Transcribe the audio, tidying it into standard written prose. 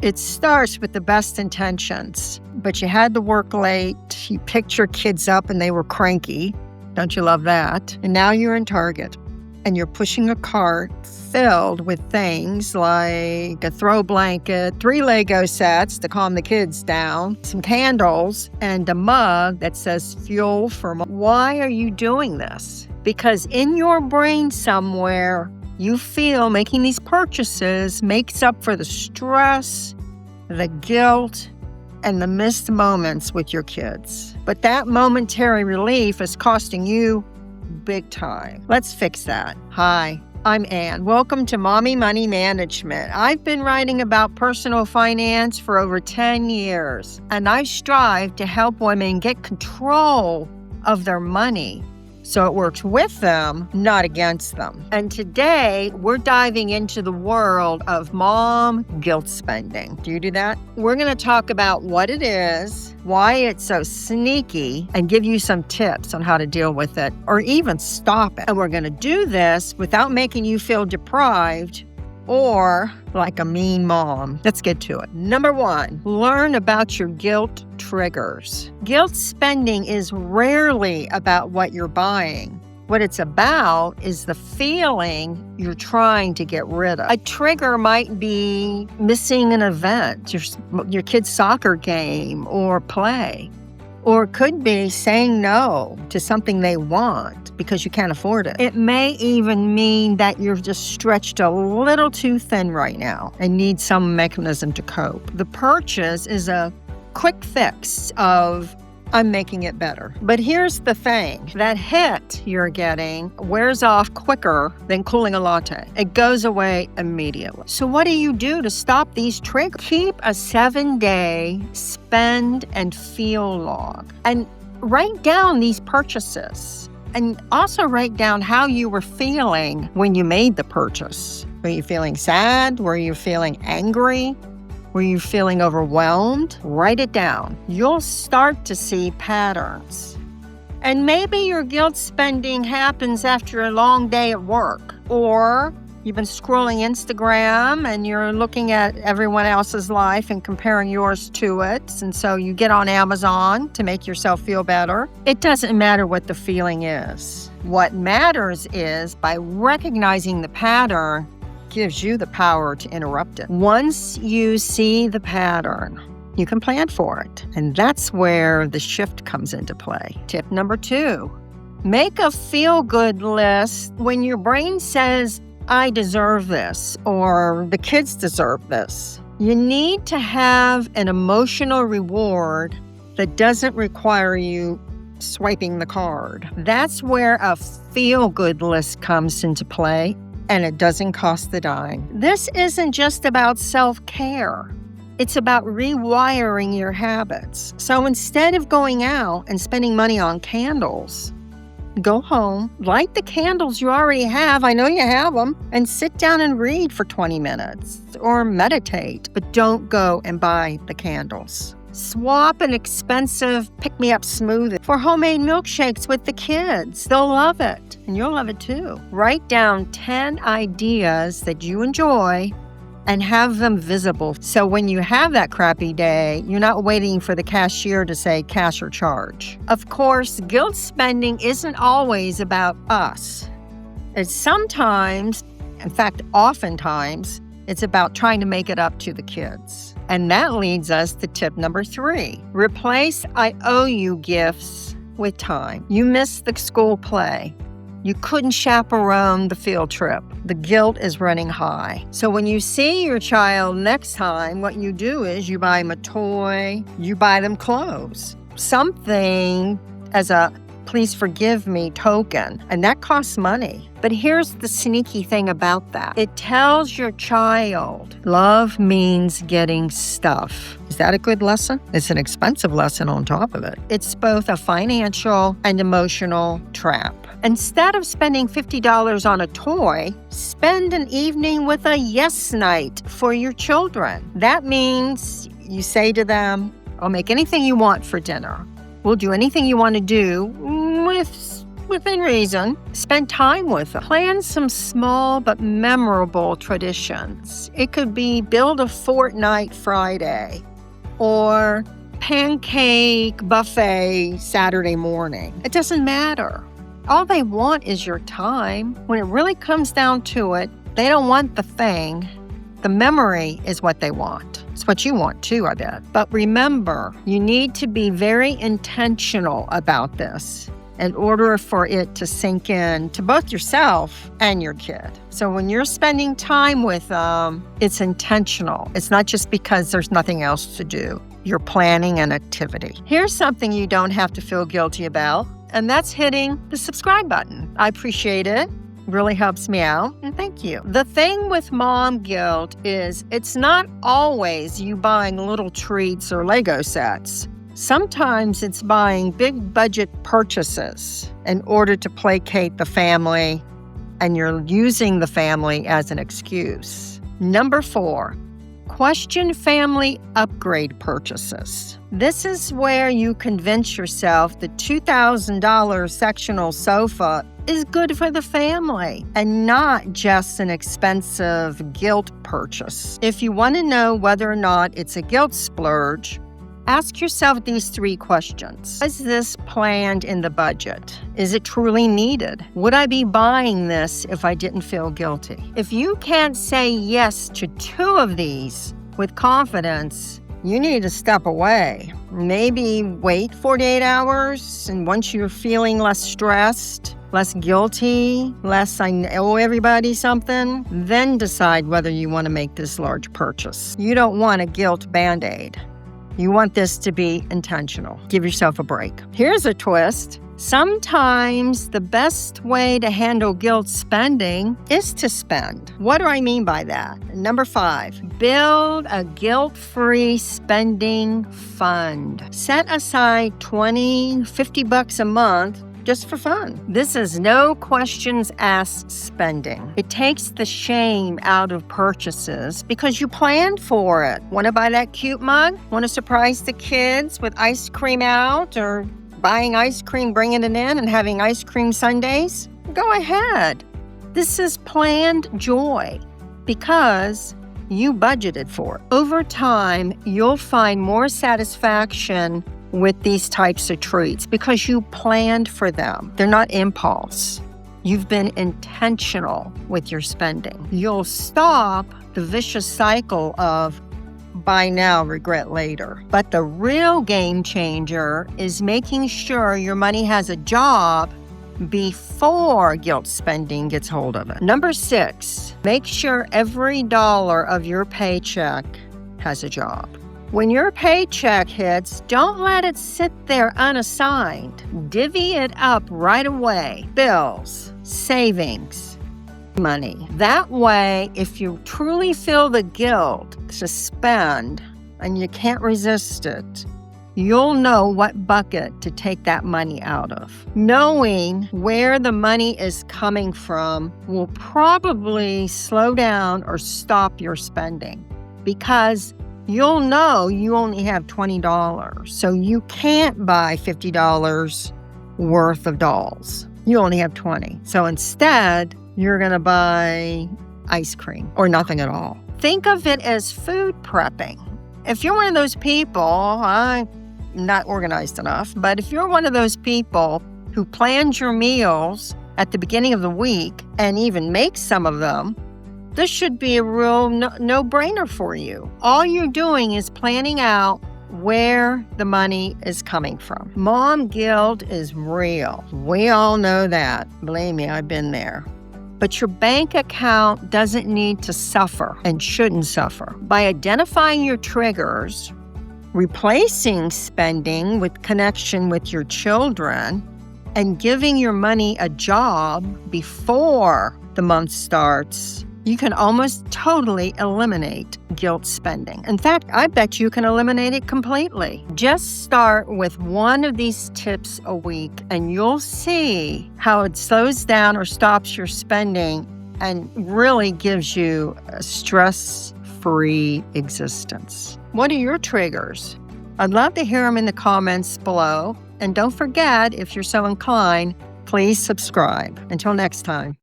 It starts with the best intentions, but you had to work late. You picked your kids up and they were cranky. Don't you love that? And now you're in Target and you're pushing a cart filled with things like a throw blanket, 3 Lego sets to calm the kids down, some candles, and a mug that says fuel for Why are you doing this? Because in your brain somewhere, you feel making these purchases makes up for the stress, the guilt, and the missed moments with your kids. But that momentary relief is costing you big time. Let's fix that. Hi, I'm Ann. Welcome to Mommy Money Management. I've been writing about personal finance for over 10 years, and I strive to help women get control of their money so it works with them, not against them. And today, we're diving into the world of mom guilt spending. Do you do that? We're going to talk about what it is, why it's so sneaky, and give you some tips on how to deal with it or even stop it. And we're going to do this without making you feel deprived or like a mean mom. Let's get to it. Number 1, learn about your guilt triggers. Guilt spending is rarely about what you're buying. What it's about is the feeling you're trying to get rid of. A trigger might be missing an event, your kid's soccer game or play. Or it could be saying no to something they want because you can't afford it. It may even mean that you're just stretched a little too thin right now and need some mechanism to cope. The purchase is a quick fix of, I'm making it better. But here's the thing. That hit you're getting wears off quicker than cooling a latte. It goes away immediately. So what do you do to stop these triggers? Keep a 7-day spend and feel log and write down these purchases. And also write down how you were feeling when you made the purchase. Were you feeling sad? Were you feeling angry? Were you feeling overwhelmed? Write it down. You'll start to see patterns. And maybe your guilt spending happens after a long day at work, or you've been scrolling Instagram and you're looking at everyone else's life and comparing yours to it. And so you get on Amazon to make yourself feel better. It doesn't matter what the feeling is. What matters is by recognizing the pattern, gives you the power to interrupt it. Once you see the pattern, you can plan for it. And that's where the shift comes into play. Tip number 2, make a feel-good list when your brain says, I deserve this, or the kids deserve this. You need to have an emotional reward that doesn't require you swiping the card. That's where a feel-good list comes into play. And it doesn't cost a dime. This isn't just about self-care. It's about rewiring your habits. So instead of going out and spending money on candles, go home, light the candles you already have, I know you have them, and sit down and read for 20 minutes or meditate, but don't go and buy the candles. Swap an expensive pick-me-up smoothie for homemade milkshakes with the kids. They'll love it, and you'll love it too. Write down 10 ideas that you enjoy and have them visible. So when you have that crappy day, you're not waiting for the cashier to say cash or charge. Of course, guilt spending isn't always about us. It's sometimes, in fact, oftentimes, it's about trying to make it up to the kids. And that leads us to tip number 3. Replace I owe you gifts with time. You missed the school play. You couldn't chaperone the field trip. The guilt is running high. So when you see your child next time, what you do is you buy them a toy, you buy them clothes, something as a please forgive me token, and that costs money. But here's the sneaky thing about that. It tells your child love means getting stuff. Is that a good lesson? It's an expensive lesson on top of it. It's both a financial and emotional trap. Instead of spending $50 on a toy, spend an evening with a yes night for your children. That means you say to them, I'll make anything you want for dinner. We'll do anything you want to do with within reason. Spend time with them. Plan some small but memorable traditions. It could be build a fortnight Friday or pancake buffet Saturday morning. It doesn't matter. All they want is your time. When it really comes down to it, they don't want the thing. The memory is what they want. It's what you want too, I bet. But remember, you need to be very intentional about this in order for it to sink in to both yourself and your kid. So when you're spending time with them, it's intentional. It's not just because there's nothing else to do. You're planning an activity. Here's something you don't have to feel guilty about, and that's hitting the subscribe button. I appreciate it. Really helps me out, and thank you. The thing with mom guilt is it's not always you buying little treats or Lego sets. Sometimes it's buying big budget purchases in order to placate the family, and you're using the family as an excuse. Number 4, question family upgrade purchases. This is where you convince yourself the $2,000 sectional sofa is good for the family and not just an expensive guilt purchase. If you want to know whether or not it's a guilt splurge, ask yourself these 3 questions. Is this planned in the budget? Is it truly needed? Would I be buying this if I didn't feel guilty? If you can't say yes to 2 of these with confidence, you need to step away. Maybe wait 48 hours, and once you're feeling less stressed, less guilty, less I owe everybody something, then decide whether you want to make this large purchase. You don't want a guilt Band-Aid. You want this to be intentional. Give yourself a break. Here's a twist. Sometimes the best way to handle guilt spending is to spend. What do I mean by that? Number 5, build a guilt-free spending fund. Set aside $20, $50 a month just for fun. This is no questions asked spending. It takes the shame out of purchases because you planned for it. Want to buy that cute mug? Want to surprise the kids with ice cream out, or buying ice cream, bringing it in, and having ice cream sundaes? Go ahead. This is planned joy because you budgeted for it. Over time, you'll find more satisfaction with these types of treats because you planned for them. They're not impulse. You've been intentional with your spending. You'll stop the vicious cycle of buy now, regret later. But the real game changer is making sure your money has a job before guilt spending gets hold of it. Number 6, make sure every dollar of your paycheck has a job. When your paycheck hits, don't let it sit there unassigned. Divvy it up right away. Bills, savings, money. That way, if you truly feel the guilt to spend and you can't resist it, you'll know what bucket to take that money out of. Knowing where the money is coming from will probably slow down or stop your spending because you'll know you only have $20, so you can't buy $50 worth of dolls. You only have $20. So instead, you're going to buy ice cream or nothing at all. Think of it as food prepping. If you're one of those people, I'm not organized enough, but if you're one of those people who plans your meals at the beginning of the week and even makes some of them, this should be a real no-brainer for you. All you're doing is planning out where the money is coming from. Mom guilt is real. We all know that. Believe me, I've been there. But your bank account doesn't need to suffer and shouldn't suffer. By identifying your triggers, replacing spending with connection with your children, and giving your money a job before the month starts, you can almost totally eliminate guilt spending. In fact, I bet you can eliminate it completely. Just start with one of these tips a week, and you'll see how it slows down or stops your spending and really gives you a stress-free existence. What are your triggers? I'd love to hear them in the comments below. And don't forget, if you're so inclined, Please subscribe. Until next time.